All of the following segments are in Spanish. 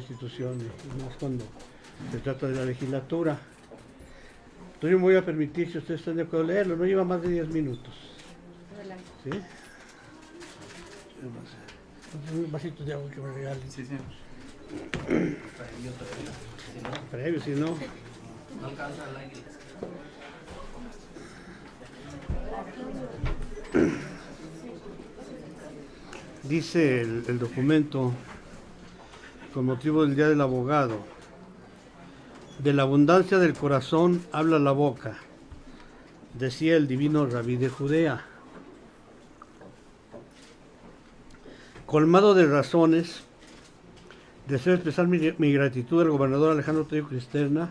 instituciones, y más cuando se trata de la legislatura. Entonces yo me voy a permitir, si ustedes están de acuerdo, leerlo, no lleva más de 10 minutos. Adelante. ¿Sí? Un vasito de agua que me regalen. Sí, señor. Previo, si no. No alcanza el aire. Dice el documento, con motivo del Día del Abogado: de la abundancia del corazón habla la boca, decía el divino Rabí de Judea. Colmado de razones, deseo expresar mi gratitud al gobernador Alejandro Tello Cristerna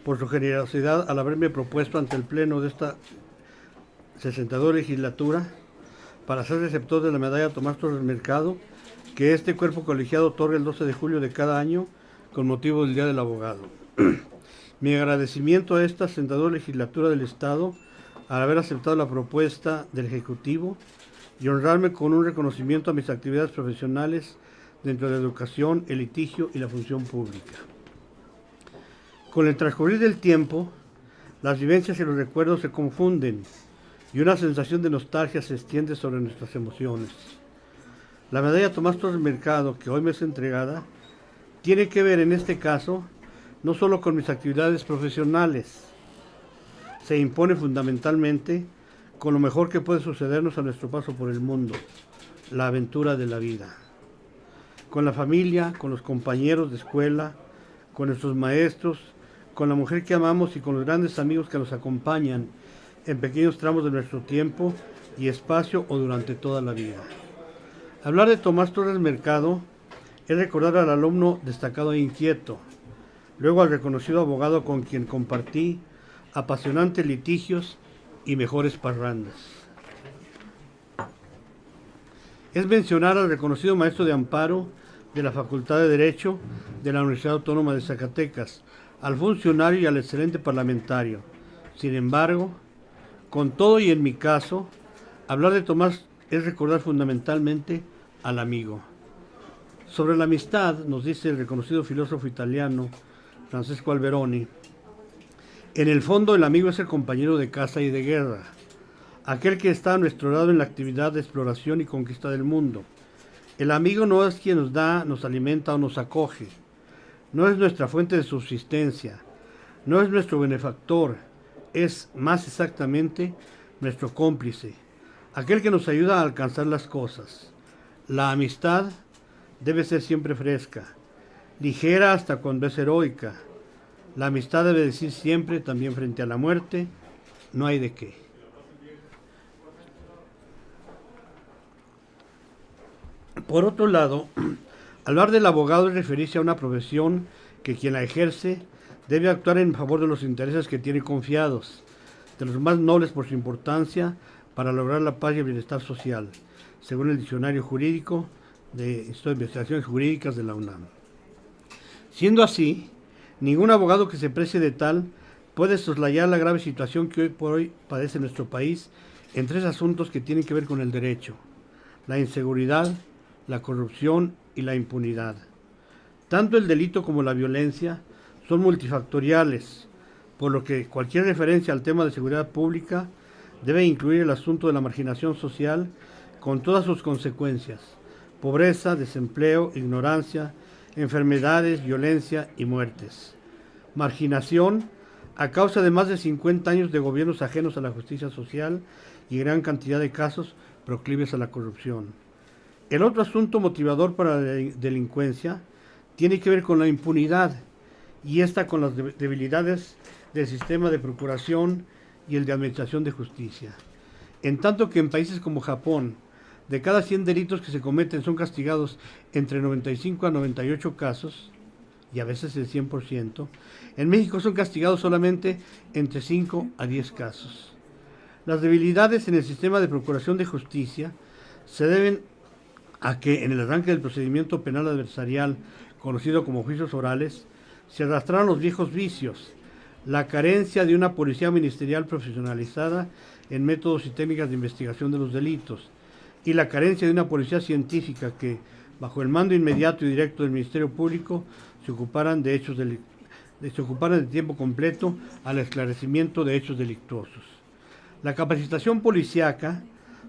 por su generosidad al haberme propuesto ante el Pleno de esta 62 legislatura para ser receptor de la medalla Tomás Torres Mercado, que este cuerpo colegiado otorga el 12 de julio de cada año con motivo del Día del Abogado. Mi agradecimiento a esta 62 legislatura del Estado al haber aceptado la propuesta del Ejecutivo y honrarme con un reconocimiento a mis actividades profesionales dentro de la educación, el litigio y la función pública. Con el transcurrir del tiempo, las vivencias y los recuerdos se confunden y una sensación de nostalgia se extiende sobre nuestras emociones. La medalla Tomás Torres Mercado, que hoy me es entregada, tiene que ver en este caso no solo con mis actividades profesionales, se impone fundamentalmente con lo mejor que puede sucedernos a nuestro paso por el mundo, la aventura de la vida. Con la familia, con los compañeros de escuela, con nuestros maestros, con la mujer que amamos y con los grandes amigos que nos acompañan en pequeños tramos de nuestro tiempo y espacio o durante toda la vida. Hablar de Tomás Torres Mercado es recordar al alumno destacado e inquieto, luego al reconocido abogado con quien compartí apasionantes litigios y mejores parrandas. Es mencionar al reconocido maestro de amparo de la Facultad de Derecho de la Universidad Autónoma de Zacatecas, al funcionario y al excelente parlamentario. Sin embargo, con todo y en mi caso, hablar de Tomás es recordar fundamentalmente al amigo. Sobre la amistad, nos dice el reconocido filósofo italiano Francesco Alberoni: en el fondo, el amigo es el compañero de caza y de guerra, aquel que está a nuestro lado en la actividad de exploración y conquista del mundo. El amigo no es quien nos da, nos alimenta o nos acoge, no es nuestra fuente de subsistencia, no es nuestro benefactor, es más exactamente nuestro cómplice, aquel que nos ayuda a alcanzar las cosas. La amistad debe ser siempre fresca, ligera hasta cuando es heroica. La amistad debe decir siempre, también frente a la muerte, no hay de qué. Por otro lado, hablar del abogado es referirse a una profesión que quien la ejerce debe actuar en favor de los intereses que tiene confiados, de los más nobles por su importancia para lograr la paz y el bienestar social, según el Diccionario Jurídico de Investigaciones Jurídicas de la UNAM. Siendo así, ningún abogado que se precie de tal puede soslayar la grave situación que hoy por hoy padece nuestro país en tres asuntos que tienen que ver con el derecho: la inseguridad, la corrupción y la impunidad. Tanto el delito como la violencia son multifactoriales, por lo que cualquier referencia al tema de seguridad pública debe incluir el asunto de la marginación social con todas sus consecuencias: pobreza, desempleo, ignorancia, enfermedades, violencia y muertes. Marginación a causa de más de 50 años de gobiernos ajenos a la justicia social y gran cantidad de casos proclives a la corrupción. El otro asunto motivador para la delincuencia tiene que ver con la impunidad, y esta con las debilidades del sistema de procuración y el de administración de justicia. En tanto que en países como Japón, de cada 100 delitos que se cometen son castigados entre 95 a 98 casos, y a veces el 100%, en México son castigados solamente entre 5 a 10 casos. Las debilidades en el sistema de procuración de justicia se deben a que en el arranque del procedimiento penal adversarial, conocido como juicios orales, se arrastraron los viejos vicios, la carencia de una policía ministerial profesionalizada en métodos y técnicas de investigación de los delitos, y la carencia de una policía científica que, bajo el mando inmediato y directo del Ministerio Público, se ocuparan de tiempo completo al esclarecimiento de hechos delictuosos. La capacitación policíaca,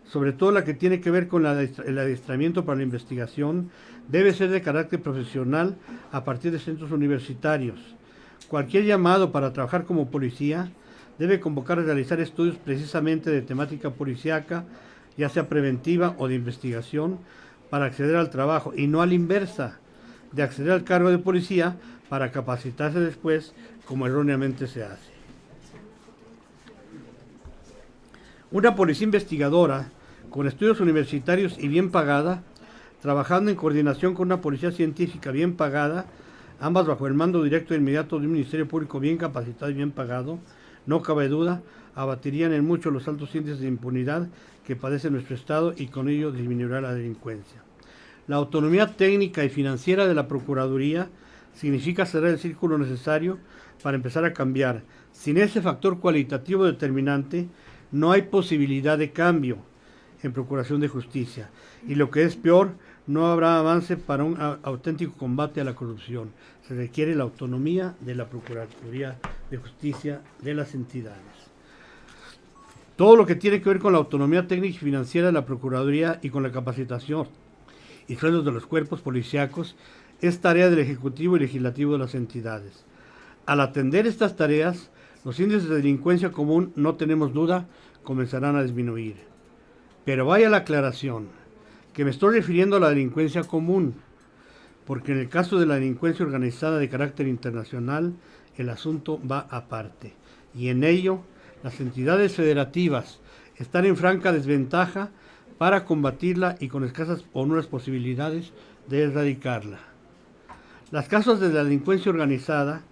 sobre todo la que tiene que ver con el adiestramiento para la investigación, debe ser de carácter profesional a partir de centros universitarios. Cualquier llamado para trabajar como policía debe convocar a realizar estudios precisamente de temática policíaca, ya sea preventiva o de investigación, para acceder al trabajo, y no a la inversa, de acceder al cargo de policía para capacitarse después, como erróneamente se hace. Una policía investigadora, con estudios universitarios y bien pagada, trabajando en coordinación con una policía científica bien pagada, ambas bajo el mando directo e inmediato de un Ministerio Público bien capacitado y bien pagado, no cabe duda, abatirían en mucho los altos índices de impunidad que padece nuestro Estado y con ello disminuirá la delincuencia. La autonomía técnica y financiera de la Procuraduría significa cerrar el círculo necesario para empezar a cambiar. Sin ese factor cualitativo determinante, no hay posibilidad de cambio en Procuración de Justicia. Y lo que es peor, no habrá avance para un auténtico combate a la corrupción. Se requiere la autonomía de la Procuraduría de Justicia de las entidades. Todo lo que tiene que ver con la autonomía técnica y financiera de la Procuraduría y con la capacitación y sueldos de los cuerpos policíacos es tarea del Ejecutivo y Legislativo de las entidades. Al atender estas tareas, los índices de delincuencia común, no tenemos duda, comenzarán a disminuir. Pero vaya la aclaración, que me estoy refiriendo a la delincuencia común, porque en el caso de la delincuencia organizada de carácter internacional, el asunto va aparte, y en ello las entidades federativas están en franca desventaja para combatirla y con escasas o nulas posibilidades de erradicarla. Las causas de la delincuencia organizada,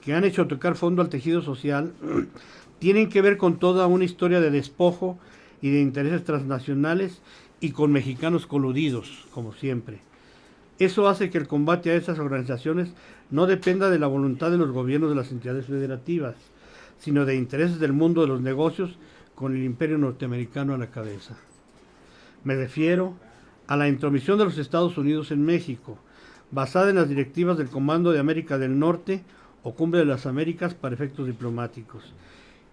que han hecho tocar fondo al tejido social, tienen que ver con toda una historia de despojo y de intereses transnacionales y con mexicanos coludidos, como siempre. Eso hace que el combate a esas organizaciones no dependa de la voluntad de los gobiernos de las entidades federativas, sino de intereses del mundo de los negocios con el imperio norteamericano a la cabeza. Me refiero a la intromisión de los Estados Unidos en México, basada en las directivas del Comando de América del Norte o Cumbre de las Américas para efectos diplomáticos.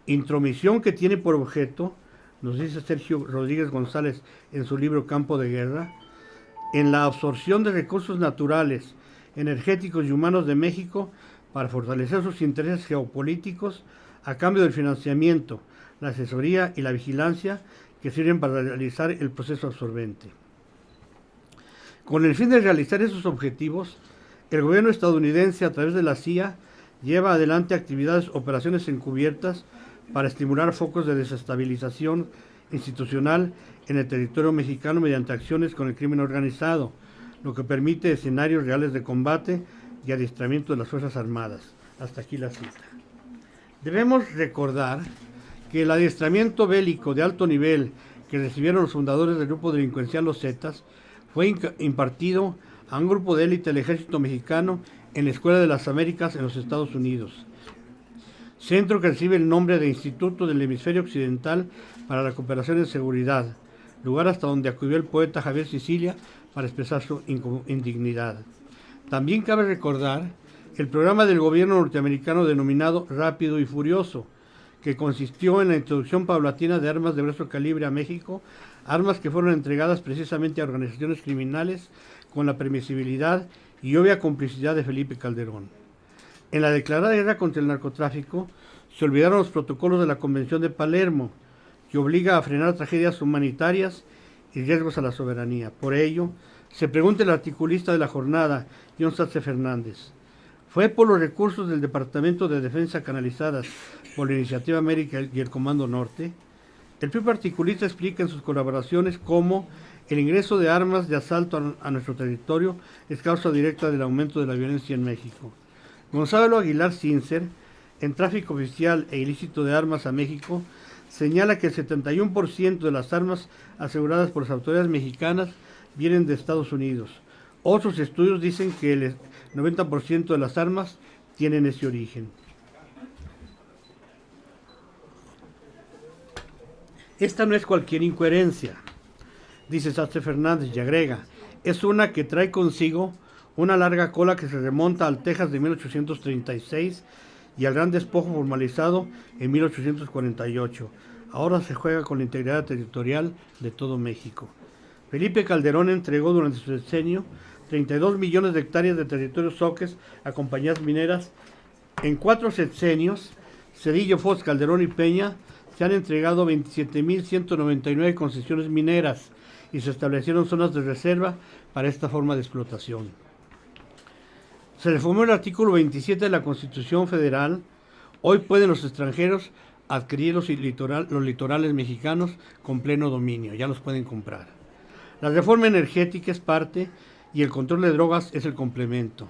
Intromisión que tiene por objeto, nos dice Sergio Rodríguez González en su libro Campo de Guerra, en la absorción de recursos naturales, energéticos y humanos de México para fortalecer sus intereses geopolíticos a cambio del financiamiento, la asesoría y la vigilancia que sirven para realizar el proceso absorbente. Con el fin de realizar esos objetivos, el gobierno estadounidense, a través de la CIA, lleva adelante actividades, operaciones encubiertas para estimular focos de desestabilización institucional en el territorio mexicano mediante acciones con el crimen organizado, lo que permite escenarios reales de combate y adiestramiento de las Fuerzas Armadas. Hasta aquí la cita. Debemos recordar que el adiestramiento bélico de alto nivel que recibieron los fundadores del grupo delincuencial Los Zetas fue impartido a un grupo de élite del ejército mexicano en la Escuela de las Américas en los Estados Unidos, centro que recibe el nombre de Instituto del Hemisferio Occidental para la Cooperación en Seguridad, lugar hasta donde acudió el poeta Javier Sicilia para expresar su indignidad. También cabe recordar el programa del gobierno norteamericano denominado Rápido y Furioso, que consistió en la introducción paulatina de armas de grueso calibre a México, armas que fueron entregadas precisamente a organizaciones criminales con la permisibilidad y obvia complicidad de Felipe Calderón. En la declarada guerra contra el narcotráfico, se olvidaron los protocolos de la Convención de Palermo, que obliga a frenar tragedias humanitarias y riesgos a la soberanía. Por ello, se pregunta el articulista de la jornada, John Satze Fernández, ¿fue por los recursos del Departamento de Defensa canalizadas por la Iniciativa América y el Comando Norte? El propio articulista explica en sus colaboraciones cómo el ingreso de armas de asalto a nuestro territorio es causa directa del aumento de la violencia en México. Gonzalo Aguilar Sincer, en Tráfico Oficial e Ilícito de Armas a México, señala que el 71% de las armas aseguradas por las autoridades mexicanas vienen de Estados Unidos. Otros estudios dicen que el 90% de las armas tienen ese origen. Esta no es cualquier incoherencia, dice Satze Fernández, y agrega, es una que trae consigo una larga cola que se remonta al Texas de 1836 y al gran despojo formalizado en 1848. Ahora se juega con la integridad territorial de todo México. Felipe Calderón entregó durante su sexenio 32 millones de hectáreas de territorios zoques a compañías mineras. En 4 sexenios, Zedillo, Fox, Calderón y Peña se han entregado 27.199 concesiones mineras y se establecieron zonas de reserva para esta forma de explotación. Se reformó el artículo 27 de la Constitución Federal. Hoy pueden los extranjeros adquirir los litorales mexicanos con pleno dominio, ya los pueden comprar. La reforma energética es parte y el control de drogas es el complemento.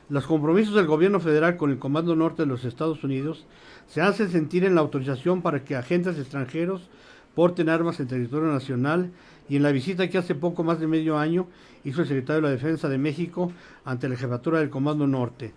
Los compromisos del gobierno federal con el Comando Norte de los Estados Unidos se hacen sentir en la autorización para que agentes extranjeros porten armas en territorio nacional y en la visita que hace poco más de medio año hizo el secretario de la Defensa de México ante la jefatura del Comando Norte.